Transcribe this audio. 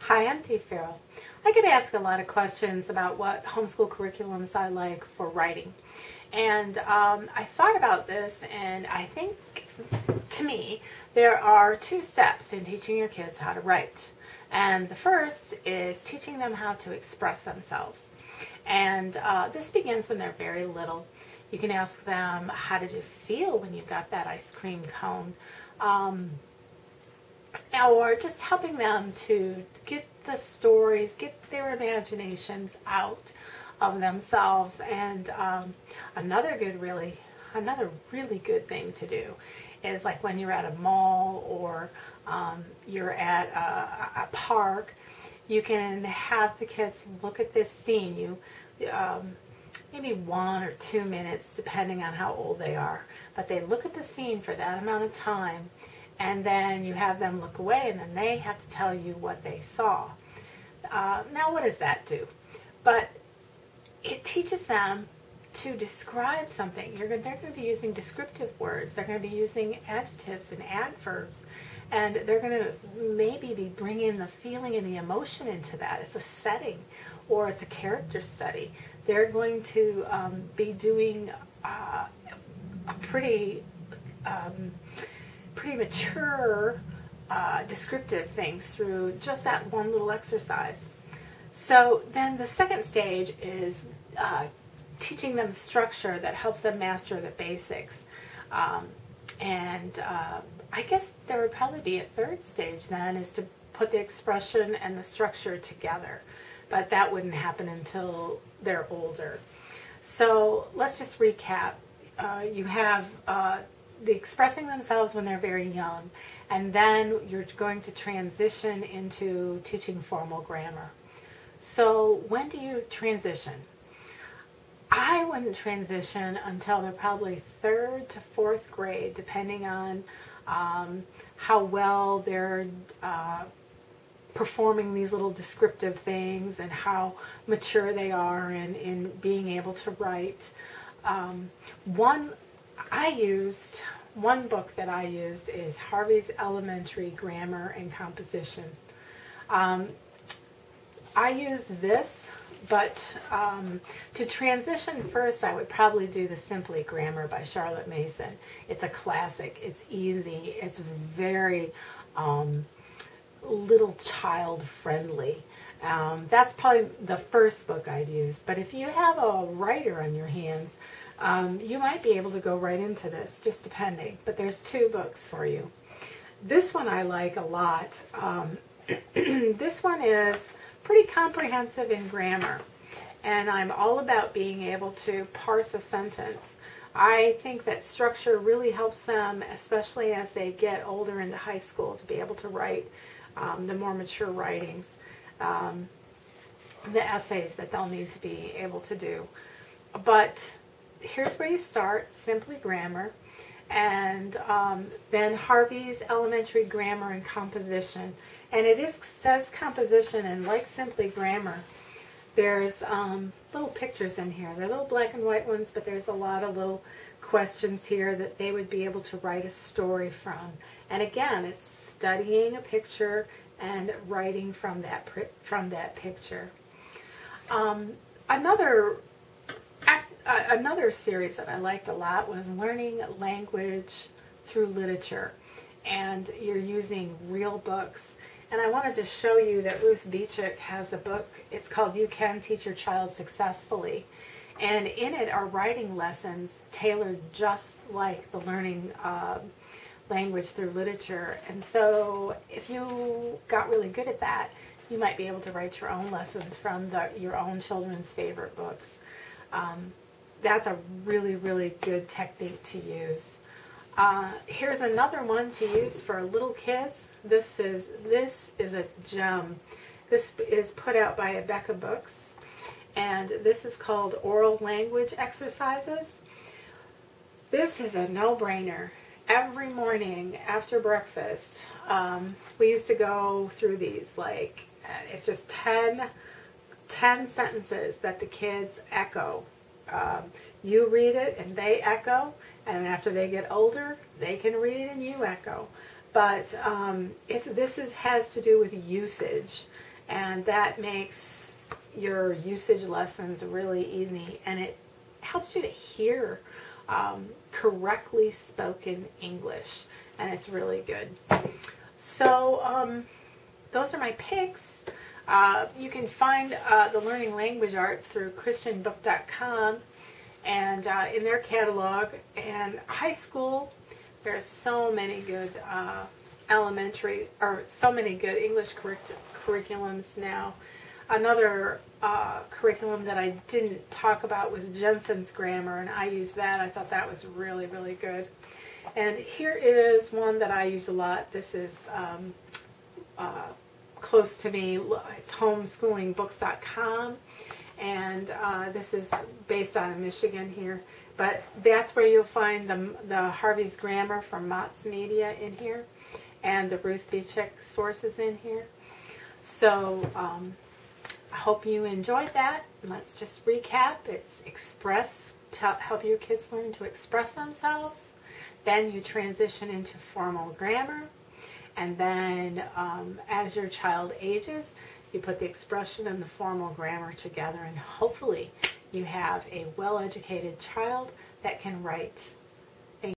Hi, I'm Dee Farrell. I get asked a lot of questions about what homeschool curriculums I like for writing. And I thought about this, and I think, to me, there are two steps in teaching your kids how to write. And the first is teaching them how to express themselves. And this begins when they're very little. You can ask them, how did you feel when you got that ice cream cone? Or just helping them to get the stories, get their imaginations out of themselves. And another really good thing to do is, like, when you're at a mall or you're at a park, you can have the kids look at this scene. Maybe 1 or 2 minutes, depending on how old they are, but they look at the scene for that amount of time, and then you have them look away, and then they have to tell you what they saw. Now, what does that do? But it teaches them to describe something. They're going to be using descriptive words. They're going to be using adjectives and adverbs. And they're going to maybe be bringing the feeling and the emotion into that. It's a setting, or it's a character study. They're going to be doing a pretty mature descriptive things through just that one little exercise. So then the second stage is teaching them structure that helps them master the basics. I guess there would probably be a third stage then, is to put the expression and the structure together. But that wouldn't happen until they're older. So let's just recap. You have the expressing themselves when they're very young, and then you're going to transition into teaching formal grammar. So when do you transition? I wouldn't transition until they're probably 3rd to 4th grade, depending on how well they're performing these little descriptive things and how mature they are in being able to write. One book that I used is Harvey's Elementary Grammar and Composition. I used this, but to transition first, I would probably do the Simply Grammar by Charlotte Mason. It's a classic. It's easy. It's very little child friendly. That's probably the first book I'd use. But if you have a writer on your hands, you might be able to go right into this, just depending. But there's 2 books for you. This one I like a lot. This one is pretty comprehensive in grammar, and I'm all about being able to parse a sentence. I think that structure really helps them, especially as they get older into high school, to be able to write the more mature writings, the essays that they'll need to be able to do. But here's where you start: Simply Grammar, and then Harvey's Elementary Grammar and Composition. And says composition, and like Simply Grammar, there's little pictures in here. They're little black and white ones, but there's a lot of little questions here that they would be able to write a story from. And again, it's studying a picture and writing from that picture. Another series that I liked a lot was Learning Language Through Literature, and you're using real books. And I wanted to show you that Ruth Beechuk has a book. It's called You Can Teach Your Child Successfully. And in it are writing lessons tailored just like the learning language through literature. And so if you got really good at that, you might be able to write your own lessons from your own children's favorite books. That's a really, really good technique to use. Here's another one to use for little kids. This is a gem. This is put out by Abeka Books, and this is called Oral Language Exercises. This is a no-brainer. Every morning after breakfast, we used to go through these. Like, it's just 10 sentences that the kids echo. You read it and they echo, and after they get older, they can read and you echo. But this has to do with usage, and that makes your usage lessons really easy, and it helps you to hear correctly spoken English, and it's really good. So those are my picks. You can find the Learning Language Arts through christianbook.com and in their catalog. And high school, there's so many good so many good English curriculums now. Another curriculum that I didn't talk about was Jensen's Grammar, and I used that. I thought that was really, really good. And here is one that I use a lot. This is close to me. It's homeschoolingbooks.com, and this is based out of Michigan here. But that's where you'll find the Harvey's Grammar from Mott's Media in here, and the Ruth Beachick sources in here. So I hope you enjoyed that. Let's just recap. It's express, to help your kids learn to express themselves. Then you transition into formal grammar. And then as your child ages, you put the expression and the formal grammar together, and hopefully you have a well-educated child that can write